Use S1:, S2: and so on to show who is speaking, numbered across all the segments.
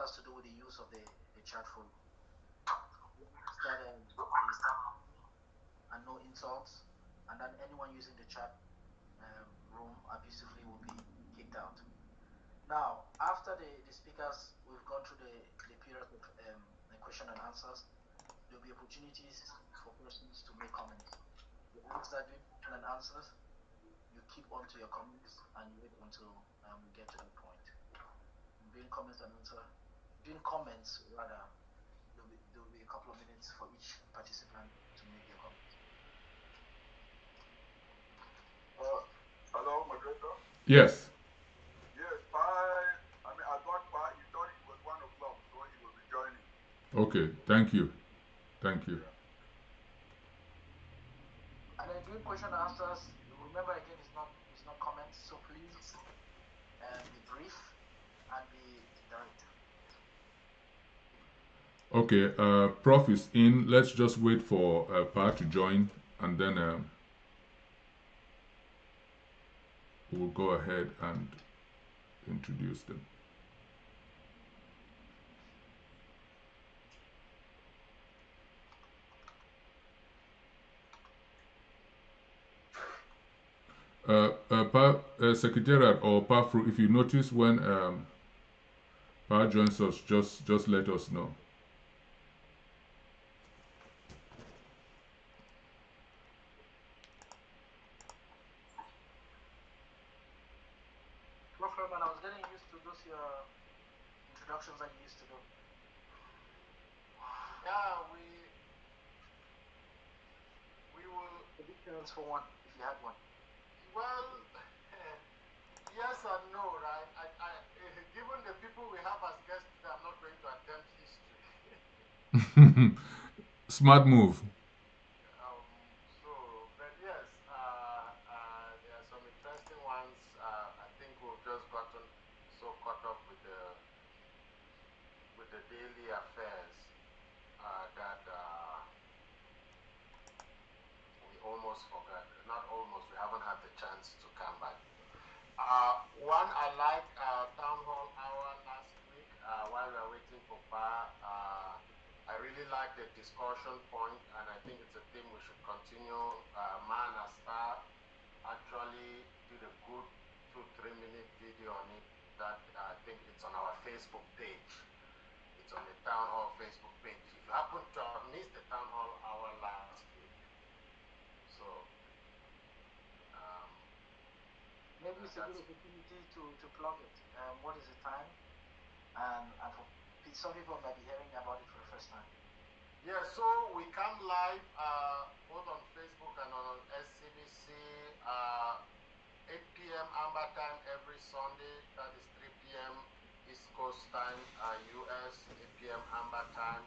S1: has to do with the use of the chat room. That and no insults, and then anyone using the chat room abusively will be kicked out. Now, after the speakers, we've gone through the period of the question and answers. There will be opportunities for persons to make comments. You answer during question and answers, you keep on to your comments and you wait until we get to that point. During comments, rather, there will be a couple of minutes for each participant to make their comments.
S2: Hello, moderator?
S3: Yes.
S2: Yes, I thought he thought it was 1 o'clock, so he will be joining.
S3: Okay, thank you. Thank you.
S2: Yeah.
S1: And then during question and answers, remember again, it's not comments, so please be brief and be direct.
S3: Okay, Prof is in. Let's just wait for Pa to join, and then we'll go ahead and introduce them. Secretariat or Pafru, if you notice when Pa joins us, just let us know.
S1: Prof. I was getting used to those your introductions that you used to do. Yeah, we will predictions for one if you had one. Well, yes and no, right? Given the people we have as guests today, I'm not going to attempt history.
S3: Smart move.
S1: But yes, there are some interesting ones. I think we've just gotten so caught up with the daily affairs that we almost forgot. Not almost. We haven't had the chance to come back. One, I like town hall hour last week while we were waiting for Pa. I really like the discussion point, and I think it's a theme we should continue. Man as Star actually did a good 2-3 minute video on it that I think it's on our Facebook page. It's on the town hall Facebook page. If you happen to have missed the town hall hour last week, so maybe it's a good opportunity to plug it. What is the time? And for some people might be hearing about it for the first time. Yeah, so we come live both on Facebook and on SCBC 8 p.m. Amber time every Sunday. That is 3 p.m. East Coast time, US 8 p.m. Amber time.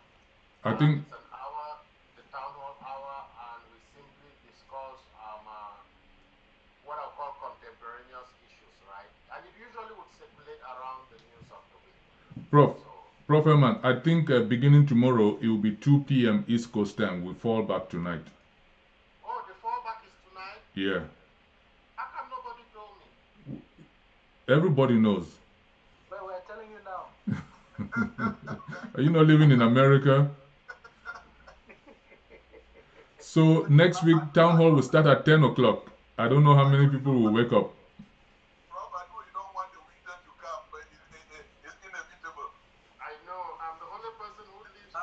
S3: I think
S1: it's an hour, the town hall hour, and we simply discuss what I call contemporaneous issues, right? And it usually would circulate around the news of the week.
S3: Prof. Eman, I think beginning tomorrow, it will be 2 p.m. East Coast time. We fall back tonight.
S1: Oh, the fallback is tonight?
S3: Yeah.
S1: How come nobody told me?
S3: Everybody knows.
S1: Well, we're telling you now.
S3: Are you not living in America? So next week, town hall will start at 10 o'clock. I don't know how many people will wake up.
S2: Rob, I know you don't want the winter to come, but it's inevitable.
S1: I know. I'm the only person who lives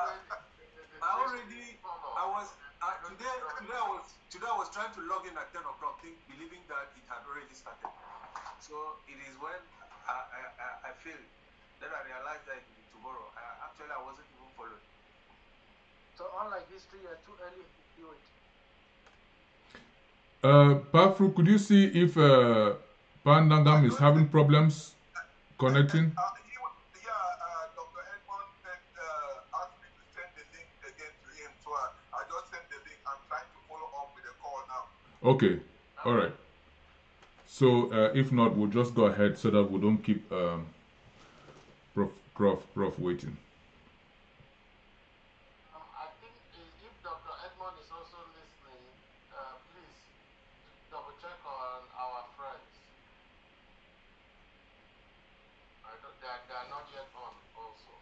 S4: Today I was trying to log in at 10 o'clock, believing that it had already started. So it is when I feel then I realized that it will be tomorrow. Actually, I wasn't even following.
S1: So unlike history, you're too early to do it.
S3: Pafru, could you see if Pandangam is having problems connecting?
S2: Dr. Edmond asked me to send the link again to him, so I just sent the link. I'm trying to follow up with a call now.
S3: Okay, all right. So if not, we'll just go ahead so that we don't keep Prof waiting.
S1: I think if Dr. Edmond is also listening, please double check on our friends. they are not yet on also.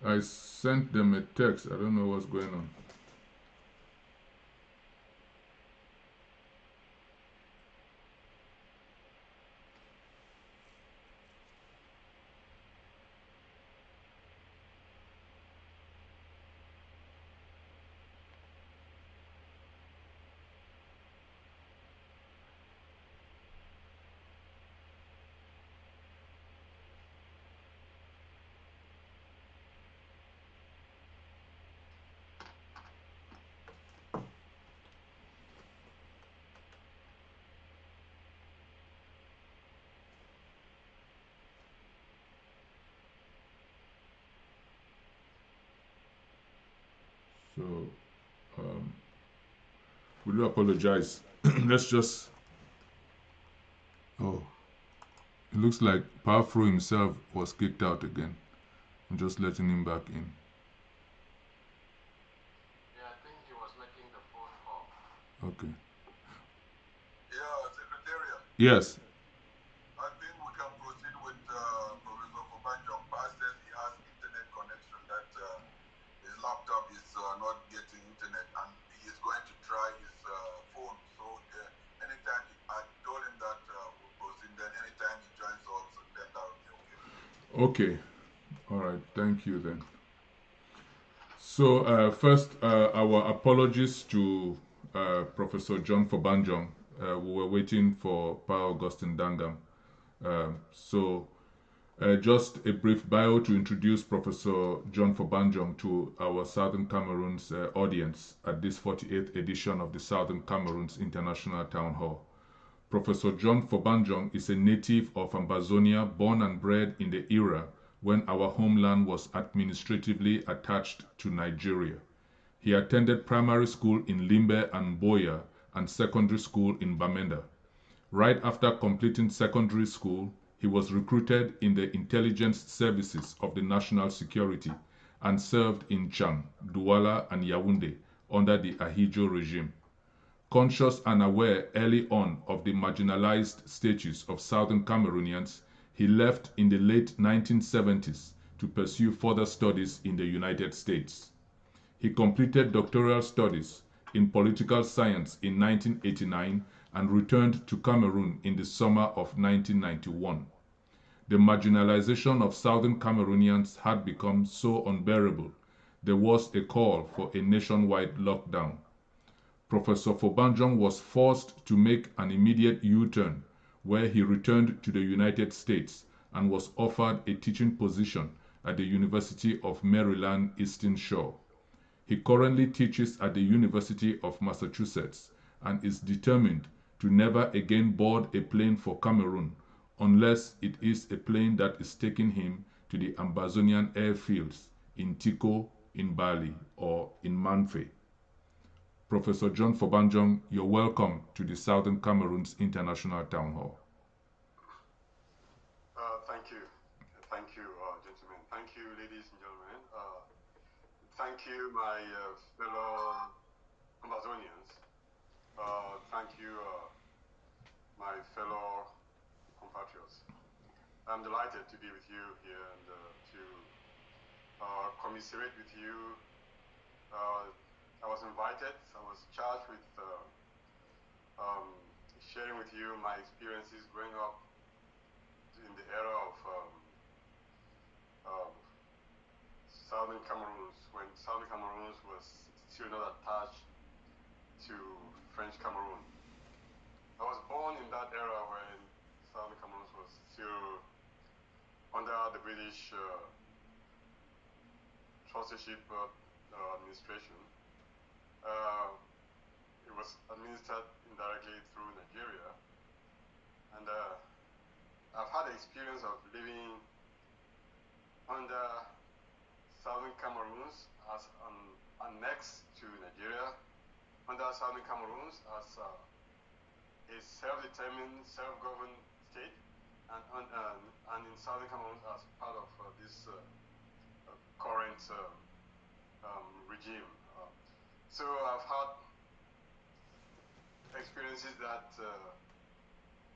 S3: I sent them a text. I don't know what's going on. So, we do apologize. Let's just. Oh, it looks like Powerful himself was kicked out again. I'm just letting him back in.
S1: Yeah, I think he was making the phone call.
S3: Okay.
S2: Yeah, Secretariat.
S3: Yes.
S2: I think we can proceed with Professor Fobanjong. Pa says he has internet connection, that his laptop is not getting internet, and he is going to try his phone. So anytime I told him that we'll proceed, then anytime he joins us, then that will be okay.
S3: Okay. All right. Thank you then. So first, our apologies to Professor John Fobanjong. We were waiting for Pa Augustine Dangam. So just a brief bio to introduce Professor John Fobanjong to our Southern Cameroons audience at this 48th edition of the Southern Cameroons International Town Hall. Professor John Fobanjong is a native of Ambazonia, born and bred in the era when our homeland was administratively attached to Nigeria. He attended primary school in Limbe and Boya and secondary school in Bamenda. Right after completing secondary school, he was recruited in the intelligence services of the national security and served in Chang, Douala, and Yaoundé under the Ahidjo regime. Conscious and aware early on of the marginalized status of Southern Cameroonians, he left in the late 1970s to pursue further studies in the United States. He completed doctoral studies in political science in 1989 and returned to Cameroon in the summer of 1991. The marginalization of Southern Cameroonians had become so unbearable, there was a call for a nationwide lockdown. Professor Fobanjong was forced to make an immediate U-turn, where he returned to the United States and was offered a teaching position at the University of Maryland Eastern Shore. He currently teaches at the University of Massachusetts and is determined to never again board a plane for Cameroon unless it is a plane that is taking him to the Ambazonian airfields in Tico, in Bali, or in Manfe. Professor John Fobanjong, you're welcome to the Southern Cameroons International Town Hall.
S5: Thank you. Thank you, gentlemen. Thank you, ladies and gentlemen. Thank you, my fellow Amazonians. Thank you, my fellow compatriots. I'm delighted to be with you here and to commiserate with you. I was invited, I was charged with sharing with you my experiences growing up in the era of Southern Cameroons, when Southern Cameroons was still not attached to French Cameroon. I was born in that era when Southern Cameroons was still under the British trusteeship administration. It was administered indirectly through Nigeria, and I've had the experience of living under Southern Cameroons as an annex to Nigeria, under Southern Cameroons as a self-determined, self-governed state, and in Southern Cameroons as part of this current regime. So I've had experiences that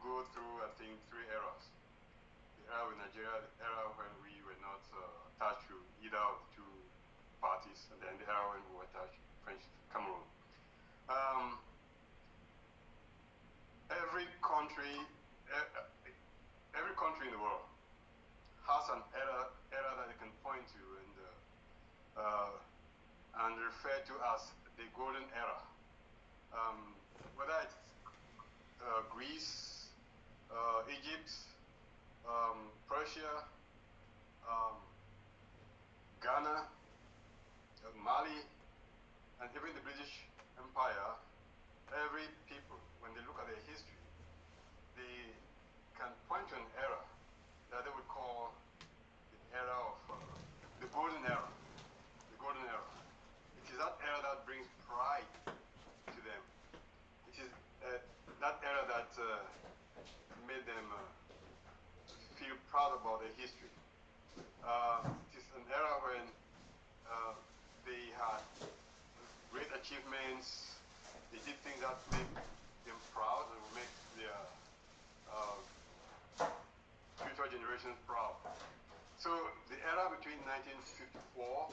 S5: go through era with Nigeria, the era when we were not attached to either of the two parties, and then the era when we were attached to French Cameroon. Every country in the world has an era that they can point to and refer to as the golden era. Whether it's Greece, Egypt, Persia, Ghana, Mali, and even the British Empire, every people, when they look at their history, they can point to an era that they would call the era of the golden era. The golden era. It is that era that brings pride to them. It is that era that made them feel proud about their history. It is an era when they had great achievements. They did things that made them proud and would make their future generations proud. So the era between 1954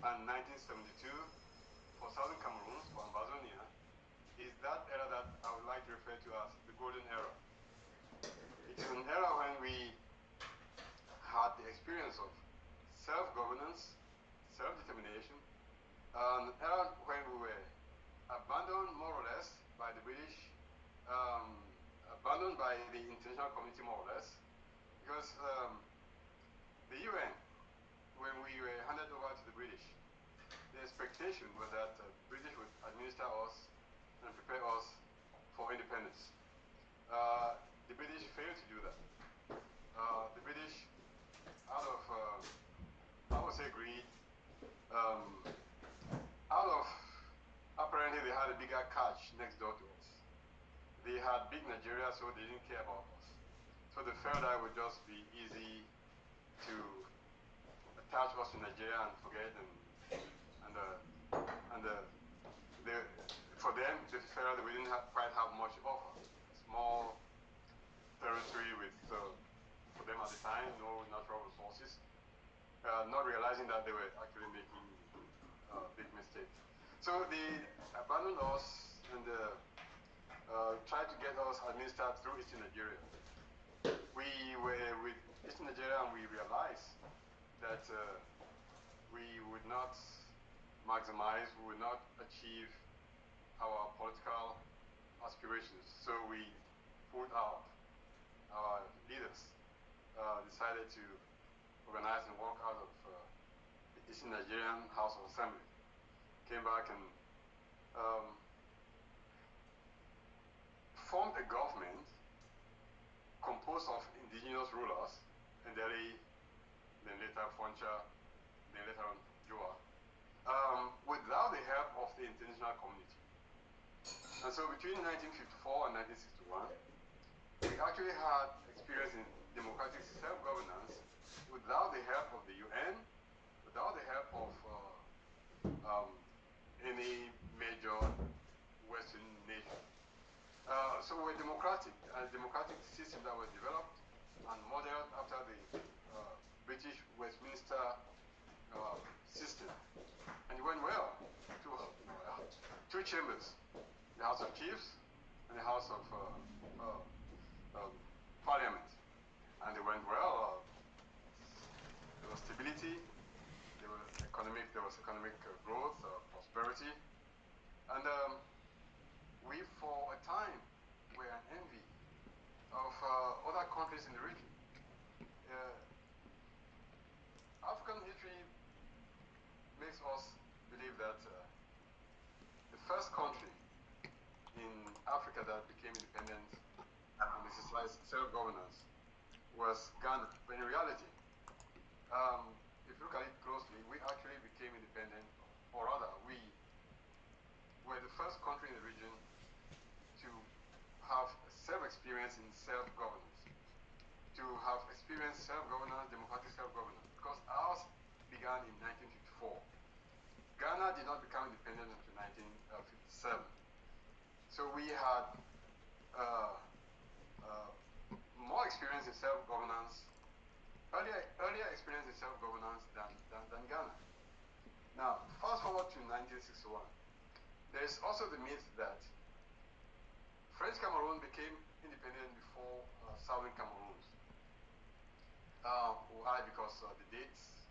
S5: and 1972 for Southern Cameroons, for Ambazonia, is that era that I would like to refer to as the golden era. It is an era when we had the experience of self-governance, self-determination, an era when we were abandoned more or less by the British, abandoned by the international community more or less, because the UN, when we were handed over to the British, the expectation was that the British would administer us and prepare us for independence. The British failed to do that. The British, out of, I would say, greed, out of, apparently they had a bigger catch next door to us. They had big Nigeria, so they didn't care about us. So they felt that it would just be easy to attach us to Nigeria and forget, for them, they felt that we didn't quite have much to offer. Small territory with, for them at the time, no natural resources, not realizing that they were actually making a big mistake. So they abandoned us and tried to get us administered through Eastern Nigeria. We were with Eastern Nigeria and we realized that we would not maximize, we would not achieve our political aspirations. So we pulled out. Our leaders decided to organize and walk out of the Eastern Nigerian House of Assembly. Came back and formed a government composed of indigenous rulers, Ndeli, then later Foncha, then later on Joa, without the help of the international community. And so between 1954 and 1961, we actually had experience in democratic self-governance without the help of the UN, without the help of any major Western nation. So we're democratic, a democratic system that was developed and modeled after the British Westminster system. And it went well. Two chambers, the House of Chiefs and the House of Parliament. And they went well. There was stability, there was economic growth, prosperity. And we, for a time, were an envy of other countries in the region. African history makes us believe that the first country in Africa that became independent and exercised self-governance was Ghana. But in reality, if you look at it closely, we actually became independent, or rather, we were the first country in the region to have self-experience in self-governance, to have experienced self-governance, democratic self-governance, because ours began in 1954. Ghana did not become independent until 1957. So we had more experience in self-governance, earlier experience in self-governance than Ghana. Now, fast forward to 1961. There is also the myth that French Cameroon became independent before Southern Cameroons. Why? Because the dates,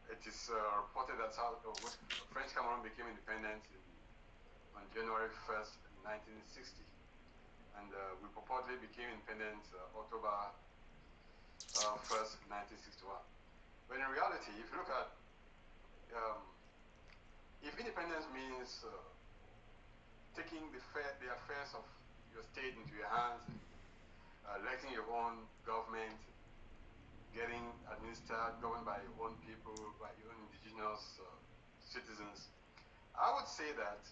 S5: it is reported that French Cameroon became independent on January 1st, 1960. And we purportedly became independent October 1st, 1961. But in reality, if you look at, if independence means taking the affairs of your state into your hands, and electing your own government, getting administered, governed by your own people, by your own indigenous citizens, I would say that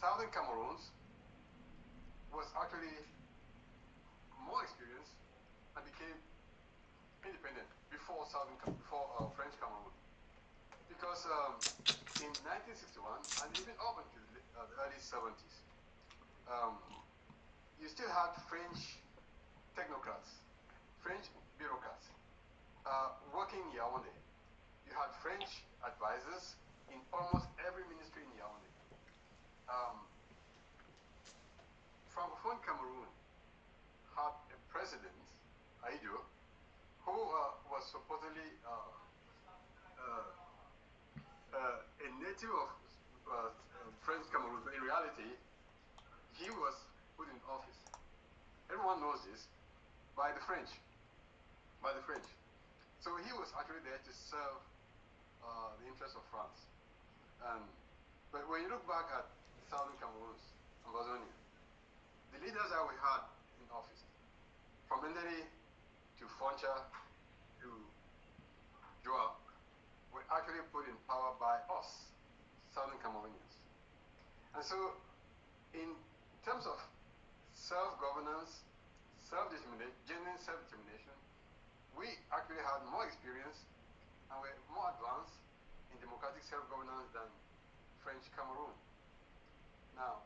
S5: Southern Cameroons was actually more experienced and became independent before French Cameroon, because in 1961 and even up until the early 70s, you still had French technocrats, French bureaucrats working in Yaoundé. You had French advisors in almost every ministry in Yaoundé. Francophone Cameroon had a president, Aido, who was supposedly a native of French Cameroon, but in reality, he was put in office. Everyone knows this, by the French. So he was actually there to serve the interests of France. But when you look back at Southern Cameroons, Ambazonia, the leaders that we had in office, from Ndeli to Foncha to Joa, were actually put in power by us, Southern Cameroonians. And so, in terms of self-governance, genuine self-determination, we actually had more experience and were more advanced in democratic self-governance than French Cameroon. Now,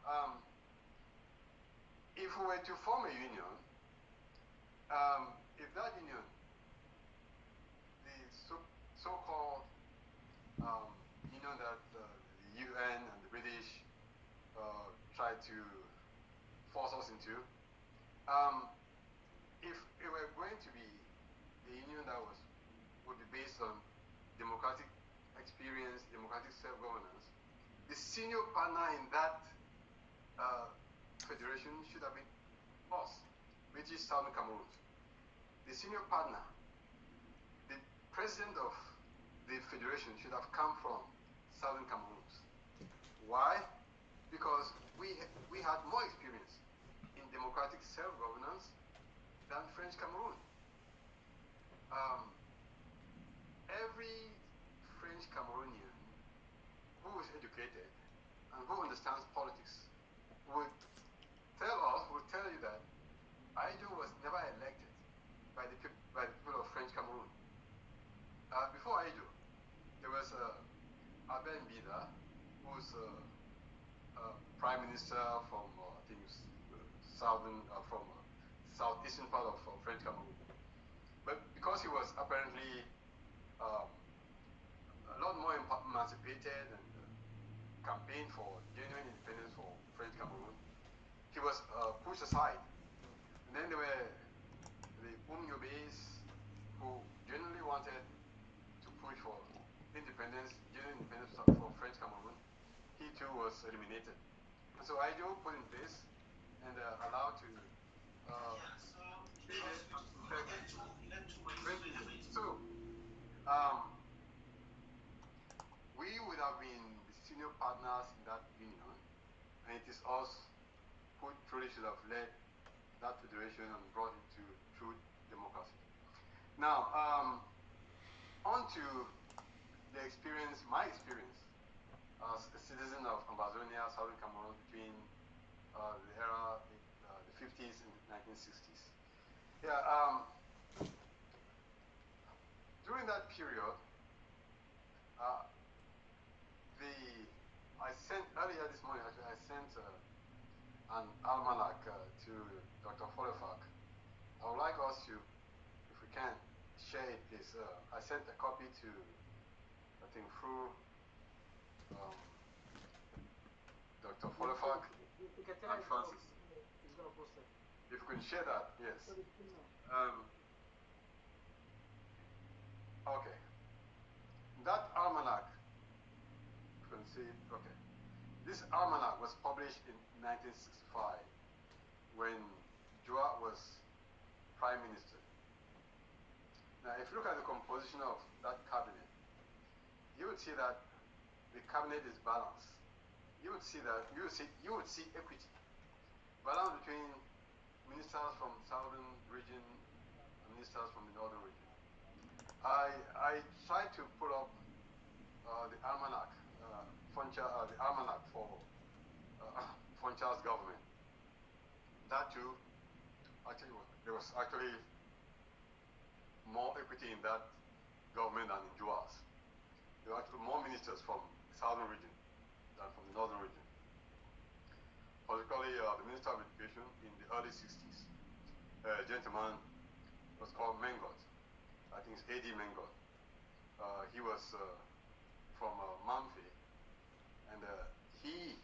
S5: if we were to form a union, if that union, the so-called union that the UN and the British tried to force us into, if it were going to be a union that would be based on democratic experience, democratic self-governance, the senior partner in that federation should have been us, which is Southern Cameroons. The senior partner, the president of the federation should have come from Southern Cameroons. Why? Because we had more experience in democratic self-governance than French Cameroon. Every French Cameroonian who is educated and who understands politics would tell you that Aido was never elected by the people of French Cameroon. Before Aido, there was Albert Mbida, who was prime minister from I think from southeastern part of French Cameroon. But because he was apparently a lot more emancipated and campaigned for genuine independence for French Cameroon, he was pushed aside. And then there were the Umnyobes, who genuinely wanted to push for independence, genuine independence for French Cameroon. He too was eliminated. And so Aido put in place and allowed to so we would have been the senior partners in that union, and it is us who truly should have led that federation and brought it to true democracy. Now, on to my experience as a citizen of Ambazonia, Southern Cameroon, between the era, the 50s and the 1960s. Yeah, during that period, I sent, earlier this morning actually, I sent an almanac to Dr. Folefak. I would like us to, if we can, share it, please. I sent a copy to, I think, through Dr. Folefak and Francis. If you can share that, yes. Okay. That almanac, you can see it, okay. This almanac was published in 1965 when Joa was Prime Minister. Now, if you look at the composition of that cabinet, you would see that the cabinet is balanced. You would see that you would see equity, balance between ministers from the southern region and ministers from the northern region. I tried to pull up the almanac, the almanac for Fonchal's government. That too, actually, there was actually more equity in that government than in Joa's. There were actually more ministers from the southern region than from the northern region. Particularly the Minister of Education in the early 60s, a gentleman was called Mengot. I think it's A.D. Mengot. He was from Mamfe, and he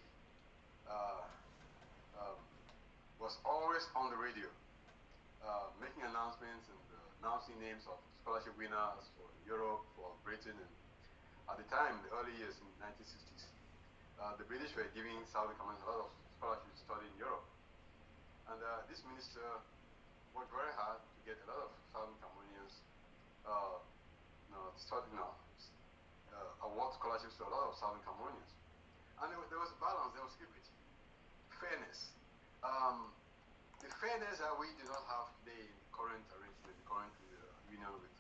S5: was always on the radio, making announcements and announcing names of scholarship winners for Europe, for Britain, and at the time, the early years in the 1960s, the British were giving Southern Cameroons a lot of scholarships to study in Europe. And this minister worked very hard to get a lot of Southern Cameroonians award scholarships to a lot of Southern Cameroonians. And there was balance, there was equity, fairness. The fairness that we do not have today in the current arrangement, the current union with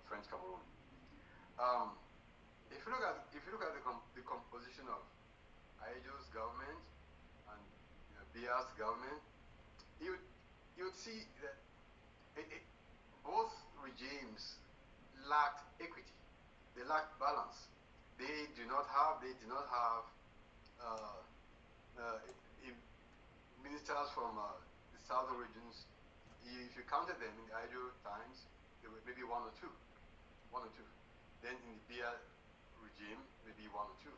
S5: French Cameroon. If you look at the composition of Aidjo's government and Bia's government, you would see that both regimes lacked equity. They lacked balance. They did not have ministers from the southern regions. If you counted them in the Aidjo times, there were maybe one or two. Then in the Bia regime, maybe one or two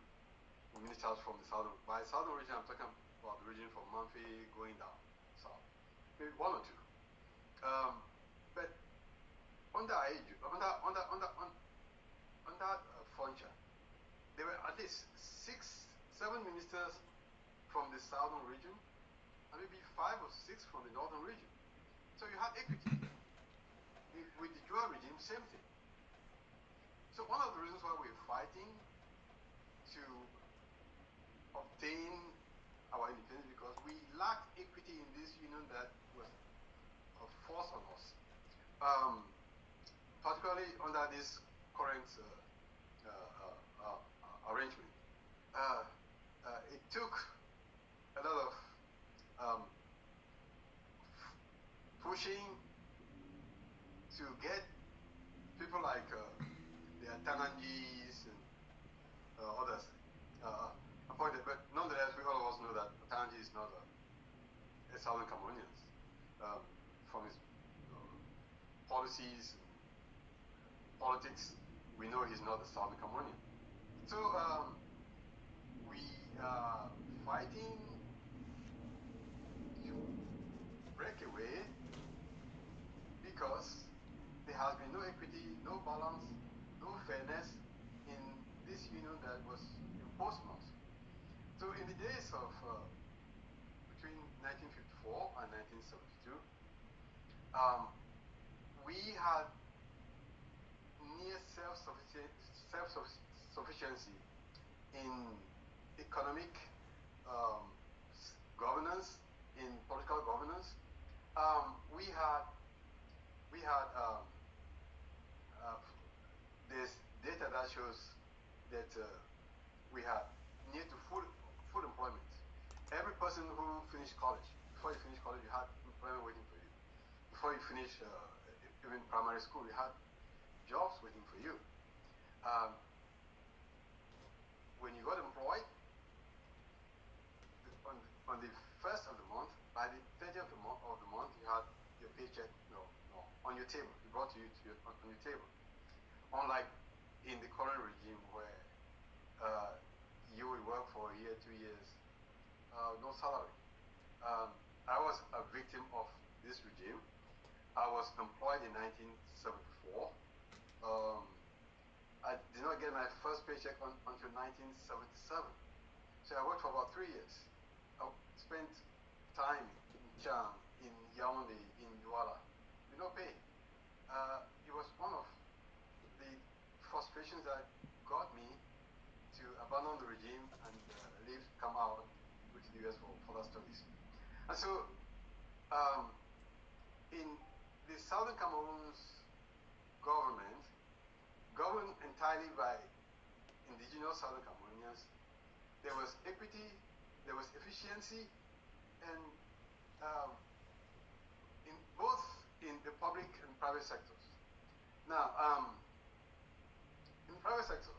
S5: ministers from the southern. By southern region, I'm talking about the region from Mamfe going down south. Maybe one or two. But under Aidjo, under Foncha, there were at least 7 ministers from the southern region, and maybe 5 or 6 from the northern region. So you had equity. With the Joa regime, same thing. So one of the reasons why we're fighting to obtain our independence because we lacked equity in this union that was forced on us, particularly under this current arrangement. It took a lot of pushing to get people like the Atanangis and others appointed, but nonetheless, we all of us know that Atanangi is not a Southern Cameroonian. From his policies and politics, we know he's not a Southern Cameroonian. So we are fighting to break away because there has been no equity, no balance, no fairness in this union that was imposed on us. So in the days of between 1954 and 1972, we had near self-sufficiency in economic governance, in political governance. We had there's data that shows that we had near to full employment. Every person who finished college, before you finish college, you had employment waiting for you. Before you finish even primary school, you had jobs waiting for you. When you got employed, on on the first of the month, by the 30th of the month, you had your paycheck on your table. It brought to you on your table. Unlike in the current regime where you would work for a year, 2 years, no salary. I was a victim of this regime. I was employed in 1974. I did not get my first paycheck until 1977. So I worked for about 3 years. I spent time in Cham, in Yaoundé, in Douala, with no pay. It was one of the frustrations that got me to abandon the regime and leave, come out, go to the US for further studies. And so, in the Southern Cameroons government, governed entirely by indigenous Southern Cameroonians, there was equity, there was efficiency, and in both in the public and private sectors. Now, in the private sector,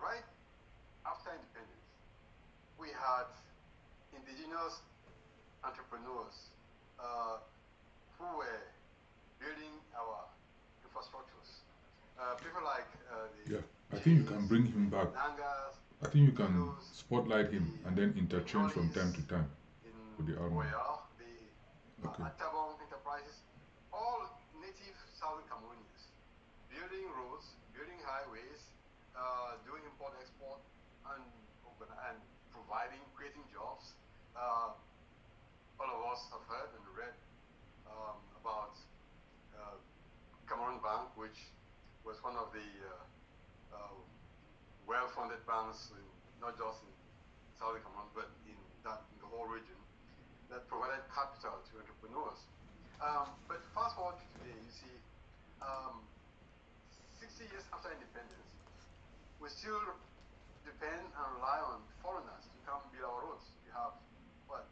S5: right after independence, we had indigenous entrepreneurs who were building our infrastructures. People like the
S3: I think you can bring him back.
S5: Nangas,
S3: I think you can spotlight him and then interchange from time to time with the album.
S5: The Atabong enterprises, all native Southern Cameroonians, building roads, building highways, doing import-export, and providing, creating jobs. All of us have heard and read about Cameroon Bank, which was one of the well-funded banks, not just in Southern Cameroon, but in the whole region, that provided capital to entrepreneurs. But fast forward to today, you see, 60 years after independence, we still depend and rely on foreigners to come build our roads. We have, for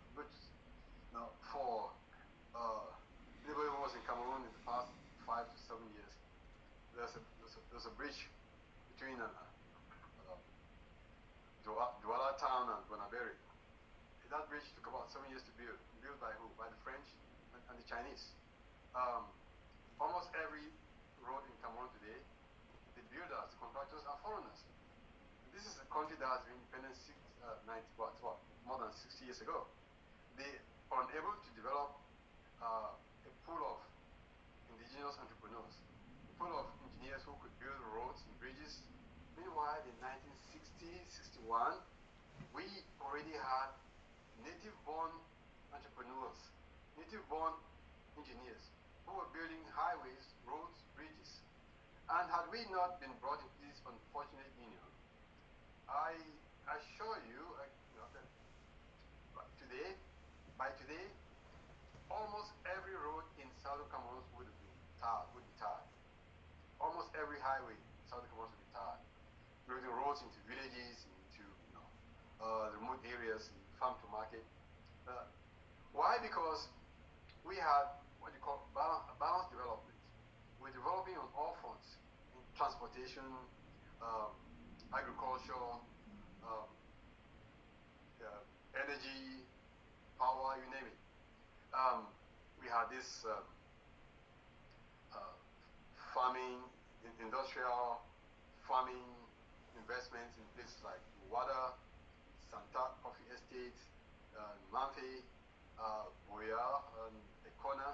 S5: anybody who was in Cameroon in the past 5 to 7 years, there's a bridge between Douala town and Bonaberi. That bridge took about 7 years to build. Built by who? By the French and the Chinese. Almost every road in Cameroon today, the builders, the contractors are foreigners. This is a country that has been independent more than 60 years ago. They are unable to develop a pool of indigenous entrepreneurs, a pool of engineers who could build roads and bridges. Meanwhile, in 1960, 61, we already had native-born entrepreneurs, native-born engineers who were building highways, roads, bridges. And had we not been brought into this unfortunate union, I assure you, that by today, almost every road in Southern Cameroon would be tarred. Almost every highway in Southern Cameroon would be tarred. Building roads into villages, into remote areas, and farm to market. Why? Because we had what you call balanced development. We're developing on all fronts: in transportation, agriculture, energy, power, you name it. We had this farming, industrial farming investments in places like Wada, Santa Coffee Estate, Manfe, Boya, and Ekona,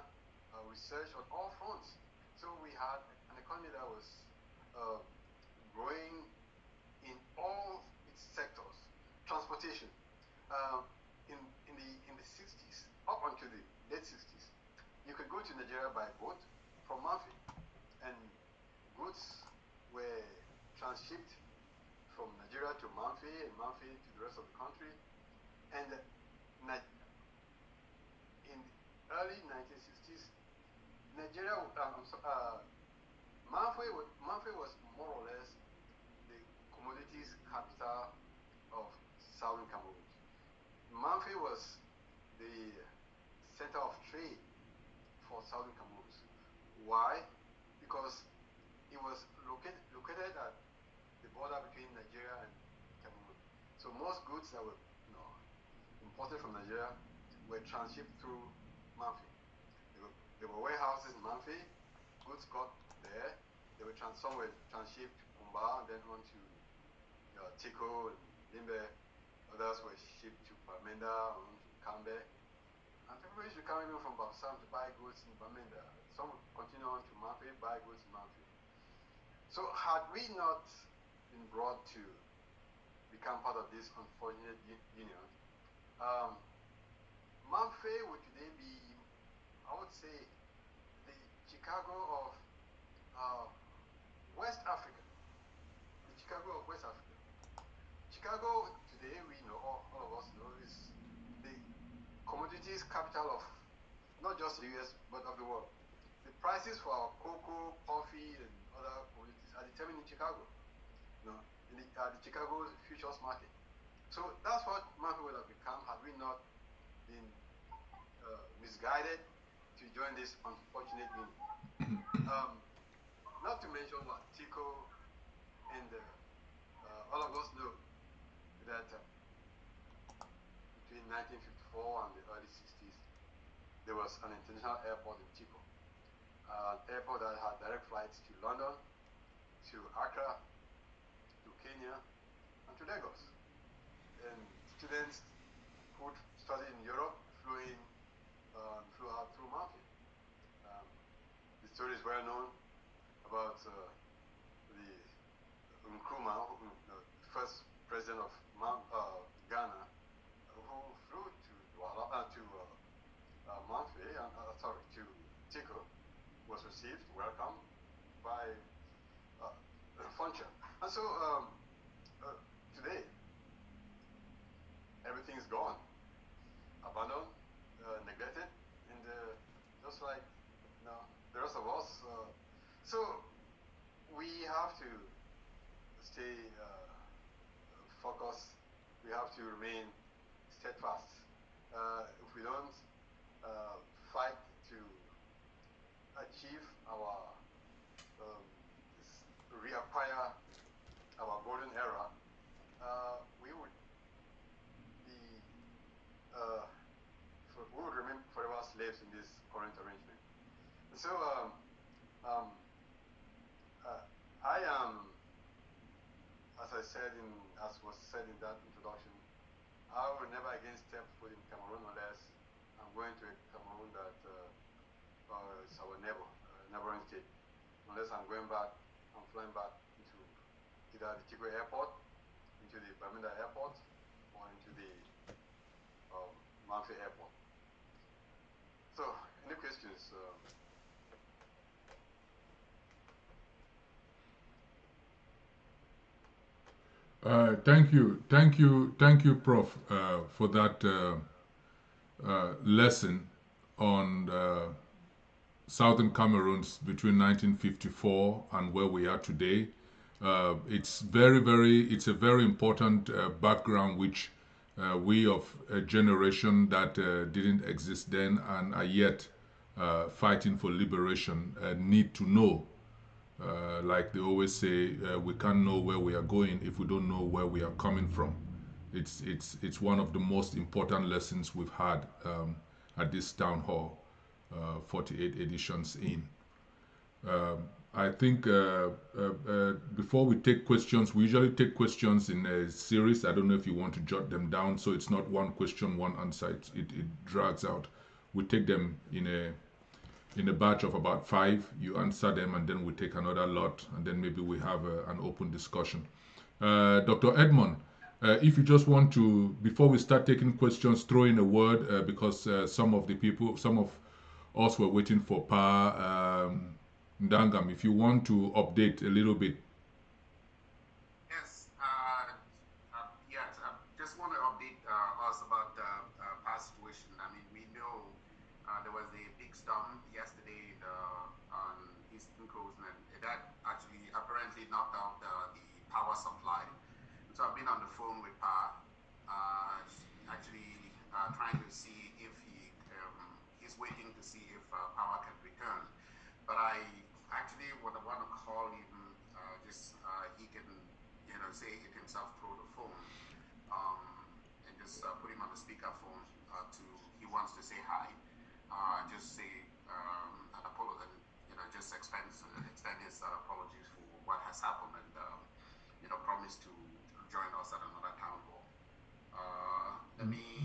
S5: research on all fronts. So we had an economy that was growing in all its sectors. Transportation. In the 60s, up until the late 60s, you could go to Nigeria by boat from Manfe, and goods were transshipped from Nigeria to Manfe, and Manfe to the rest of the country. And in the early 1960s, Manfe was more or less the commodities capital of Southern Cameroon. Manfe was the center of trade for Southern Cameroons. Why? Because it was located at the border between Nigeria and Cameroon. So most goods that were imported from Nigeria were transshipped through Manfi. There were warehouses in Manfi, goods got there, some were transshipped to Kumba, and then on to Tiko and Limbe. Others were shipped to Bamenda, on to Kambe. And people used to come in from Bafsam to buy goods in Bamenda. Some would continue on to Manfi, buy goods in Manfi. So had we not been brought to become part of this unfortunate union, Manfi would today be, I would say, the Chicago of West Africa. The Chicago of West Africa. Chicago today, we know, all of us know, is the commodities capital of not just the US, but of the world. The prices for our cocoa, coffee, and other commodities are determined in Chicago, in the Chicago futures market. So that's what Manfi would have become had we not been misguided to join this unfortunate union. Not to mention what Tico and all of us know that between 1954 and the early 60s, there was an international airport in Tico. An airport that had direct flights to London, to Accra, to Kenya, and to Lagos. And students who studied in Europe flew out through Manfi. The story is well known about the Nkrumah, the first president of Ghana, who flew to Manfi, to Tico, was received, welcomed by Funcha. And so today, everything is gone, abandoned, neglected, and just like the rest of us. So we have to stay focused. We have to remain steadfast. If we don't fight to achieve our reacquire our golden era, we would remain forever slaves in this current arrangement. So I am, as was said in that introduction, I will never again step foot in Cameroon unless I'm going to a Cameroon that is our neighboring state. Unless I'm flying back into either the Tico airport, into the Bamenda airport, or into the Manfi airport. So, any questions?
S3: Thank you, Prof, for that lesson on Southern Cameroons between 1954 and where we are today. It's a very important background which we of a generation that didn't exist then and are yet fighting for liberation need to know. Like they always say, we can't know where we are going if we don't know where we are coming from. It's one of the most important lessons we've had at this town hall, 48 editions in. I think before we take questions, we usually take questions in a series. I don't know if you want to jot them down, so it's not one question, one answer. It drags out. We take them in a batch of about 5. You answer them, and then we take another lot, and then maybe we have an open discussion. Dr. Edmond, if you just want to, before we start taking questions, throw in a word because some of us were waiting for Pa Ndangam. If you want to update a little bit.
S1: Yes, just want to update us about the past situation. I mean, we know there was a big storm yesterday on Eastern Coast, and that actually apparently knocked out the power supply. So I've been on the phone with Pa, actually trying to see if he's waiting to see if power can return. But I actually want to call him he can say it himself through the phone and just just put him on the speakerphone. He wants to say hi. Just say an apology, and just extend his apologies for what has happened, and promise to join us at another town hall.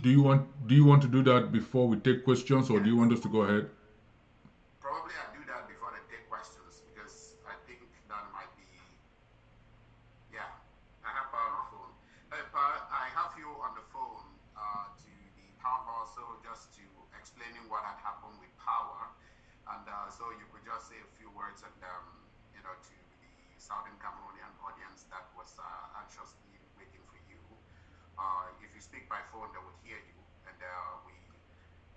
S3: Do you want to do that before we take questions, or do you want us to go ahead?
S1: Probably I'll do that before they take questions, because I think that might be. Yeah, I have power on the phone. I have you on the phone to the town hall, so just to explaining what had happened with power, and so you could just say a few words, and to the Southern Cameroonian audience that was anxiously waiting for you. If you speak by phone, they would hear you, and we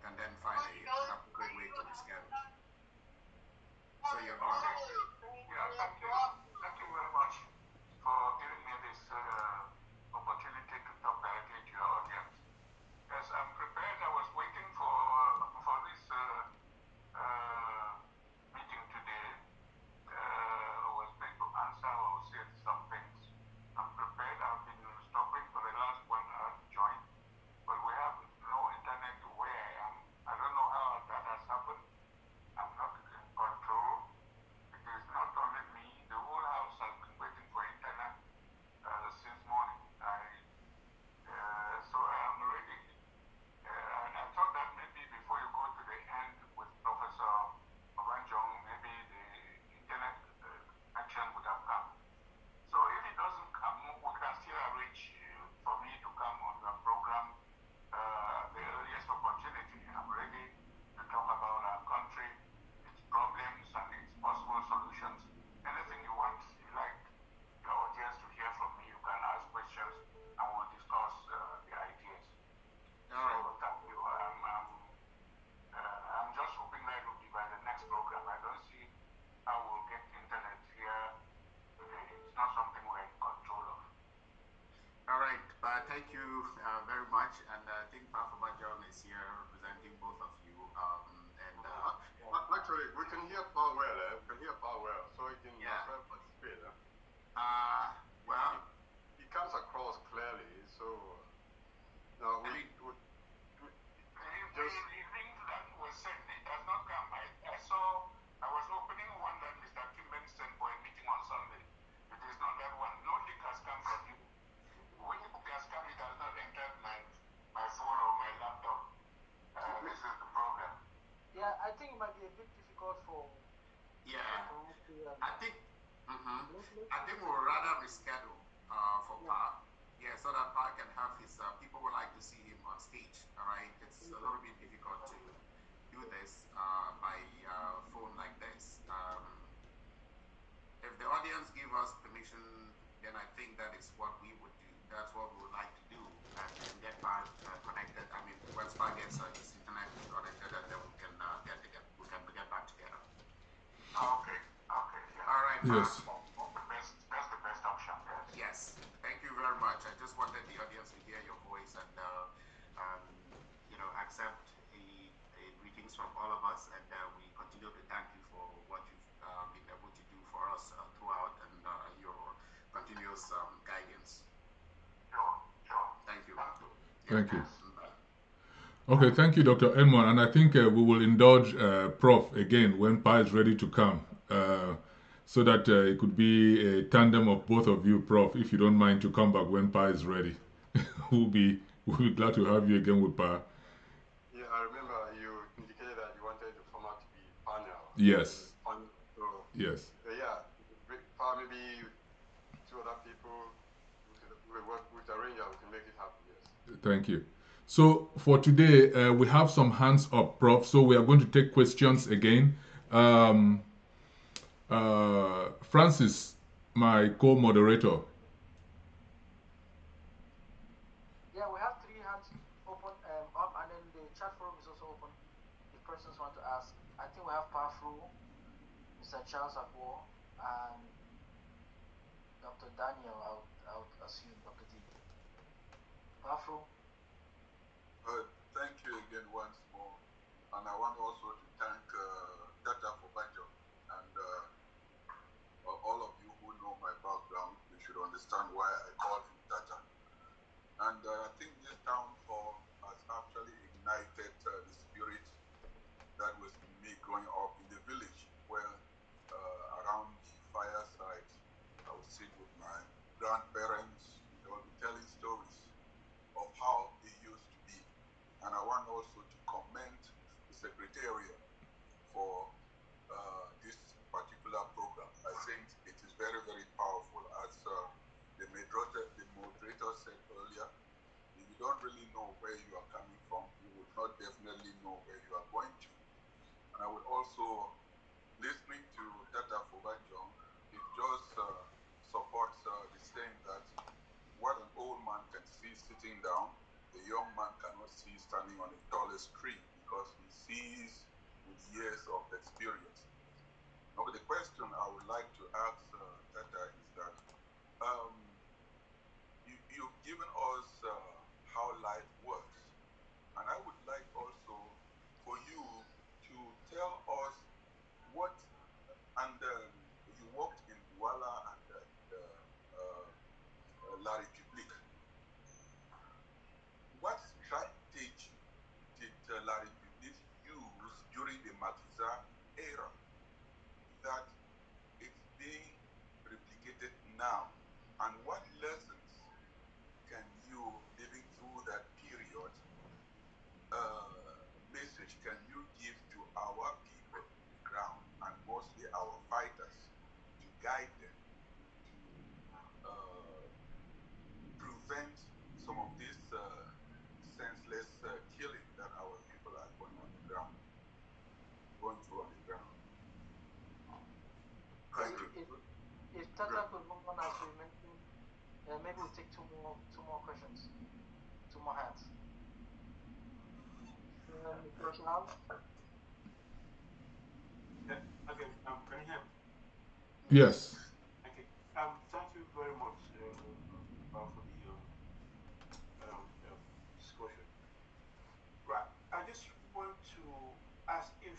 S1: can then find an appropriate way to reschedule. So you're on.
S4: Yeah, thank you. Thank you very much for giving me this opportunity to talk directly to your audience. Yes, I'm prepared. I was waiting for this meeting today. I was going to answer or say some things. I'm prepared. I've been stopping for the last 1 hour to join, but we have no internet where I am. I don't know how that has happened. I'm not in control. It is not only me. The whole house has been waiting for internet since morning. So I am ready. I thought that maybe before you go to the end with Professor Obanjong, maybe the internet connection would have come. So if it doesn't come, we can still arrange for me to come on your program at the earliest opportunity. I'm ready to talk about our country, its problems, and its possible solutions. Anything you want, you like your audience to hear from me, you can ask questions, and we'll discuss the ideas.
S1: All right.
S4: So thank you. I'm just hoping that it will be by the next program. I don't see how we'll get internet here today. It's not something we're in control of.
S1: All right, thank you very much, and I think Papa John is here representing both of you.
S5: Actually, we can hear Paul well. We can hear Paul well, so he can participate.
S1: Well,
S5: he comes across clearly, so now
S4: The link that was sent, it has not come. I was opening one that Mr. Kimben sent for a meeting on Sunday. It is not that one. No link has come from you. When it has come, it has not entered my phone or my laptop. This is the problem.
S6: Yeah, I think it might be a bit difficult for.
S1: Yeah, I think we'll rather reschedule for Pa. Yeah, so that Pa can have his. People would like to see him on stage. All right, it's a little bit difficult to do this by phone like this. If the audience give us permission, then I think that is what we would do. That's what we would like to do, and get Pa connected. I mean, once Pa gets his internet connected, and then we can get back together.
S4: Okay. Yeah.
S1: All right.
S3: Yes.
S4: That's the best option.
S1: Yes. Thank you very much. I just wanted the audience to hear your voice and accept a greetings from all of us, and we continue to thank you for what you've been able to do for us throughout, and your continuous guidance.
S4: Sure.
S1: Thank you.
S3: Thank you. Okay, thank you, Dr. Edmond, and I think we will indulge Prof again when Pa is ready to come, so that it could be a tandem of both of you, Prof, if you don't mind to come back when Pa is ready. we'll be glad to have you again with Pa.
S5: Yeah, I remember you indicated that you wanted the format to be panel.
S3: Yes.
S5: So,
S3: yes.
S5: Maybe 2 other people with arranger, we can make it happen. Yes.
S3: Thank you. So for today, we have some hands up, Prof. So we are going to take questions again. Francis, my co-moderator.
S6: Yeah, we have 3 hands open up, and then the chat forum is also open if persons want to ask. I think we have Pafru, Mr. Charles Akwo, and Dr. Daniel. I would assume Dr. D. Pafru.
S2: Thank you again once more, and I want also to thank Data for Banjo, and all of you who know my background, you should understand why I call him Data. And I think this town ignited the spirit that was in me growing up in the village, where around the fireside, I would sit with my grandparents. They would be telling stories of how they used to be. And I want also to commend the Secretariat for this particular program. I think it is very, very powerful. As the moderator said earlier, if you don't really know where you are coming from, you would not definitely know where you are going to. And I would also, listening to Tata Fobanjong, it just supports the saying that what an old man can see sitting down, a young man cannot see standing on the tallest tree, because he sees with years of experience. Now, the question I would like to ask Tata is that you've given us how life works, and I would like also for you to tell us what, and you worked in Douala and La République. What strategy did La République use during the Makiza era that it's being replicated now? And what lessons can you, living through that period, message can you give to our people on the ground, and mostly our fighters, to guide them to prevent some of this senseless killing that our people are going through on the ground? Thank you.
S6: If Tata could move on, as we mentioned, maybe we'll take two more questions, two more hands. Mr. Charles?
S4: Okay, can you hear me?
S3: Yes.
S4: Okay. Thank you very much for the discussion. Right. I just want to ask if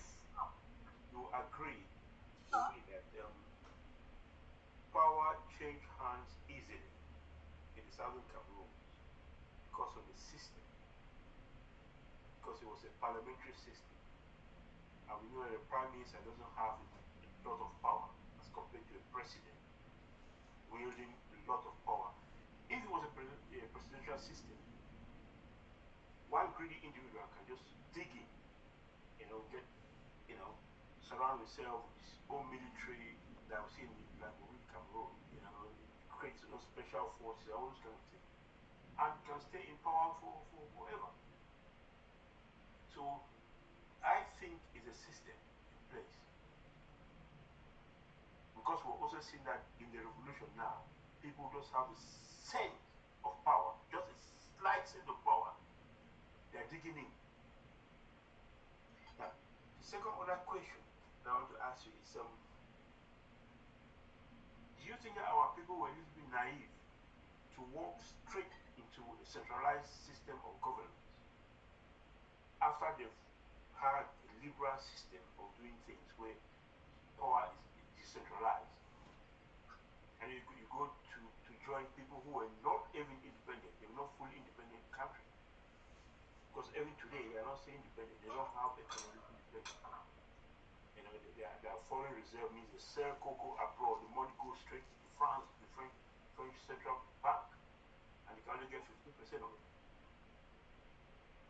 S4: you agree with me that power changed hands easily in the southern Cameroons because of the system, because it was a parliamentary system. And we know that the prime minister doesn't have a lot of power as compared to a president wielding a lot of power. If it was a presidential system, one greedy individual can just dig in, surround himself with his own military that we see in like we in Cameroon, create special forces, all those kind of things, and can stay in power for forever. So I think it's a system in place. Because we're also seeing that in the revolution now, people just have a sense of power, just a slight sense of power. They're digging in. Now, the second other question that I want to ask you is, do you think that our people were a little bit naive to walk straight into a centralized system of governance after they've had a liberal system of doing things where power is decentralized? And you go to join people who are not even independent, they're not fully independent country. Because even today, they are not saying independent, they don't have economic independence. Their foreign reserve means they sell cocoa abroad, the money goes straight to France, the French central bank, and they can only get 15% of it.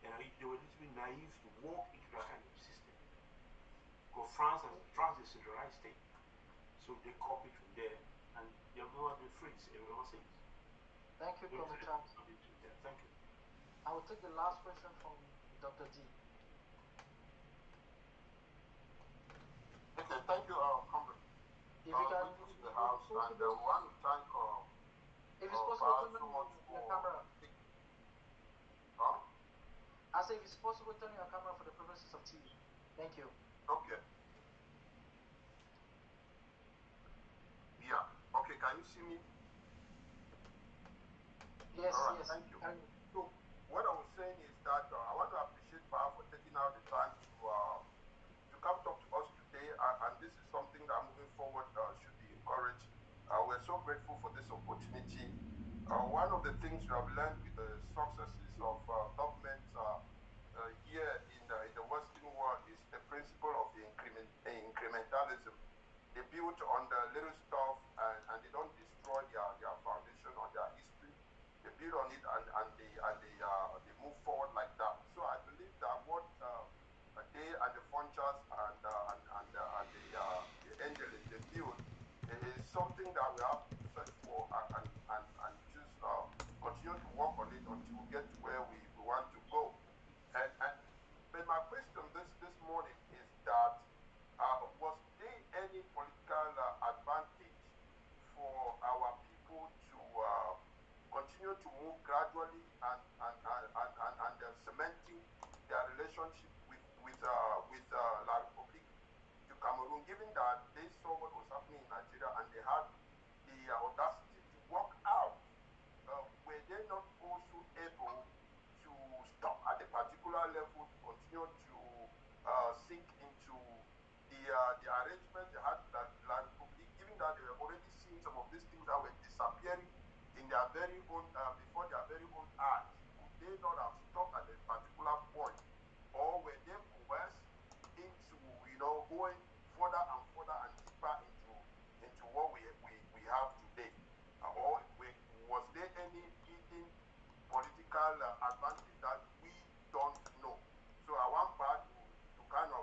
S4: They were a little bit naive to walk into that kind of system. Because France is a centralized state. So they copied from there, and they have not been free ever since.
S6: Thank you, Comrade Charles.
S4: Thank you.
S6: I will take the last question from Dr. D.
S1: Okay, thank you, Comrade.
S6: If you can,
S1: to the house, and we want to thank
S6: if it's possible, turn
S1: so
S6: on
S1: much
S6: your
S1: for
S6: camera.
S1: Huh?
S6: I say, if it's possible, turn your camera for the purposes of TV. Thank you.
S1: Okay. Yeah. Okay, can you see me?
S6: Yes,
S1: all right,
S6: yes.
S1: Thank you. So, what I was saying is that I want to appreciate Power for taking out the time to come talk to us today, and this is something that moving forward should be encouraged. We're so grateful for this opportunity. One of the things we have learned with the successes of government here
S2: relationship with La République du Cameroon, given that they saw what was happening in Nigeria and they had the audacity to walk out? Were they not also able to stop at a particular level to continue to sink into the arrangement they had with La République, given that they were already seeing some of these things that were disappearing in their very own before their very own eyes? Could they not have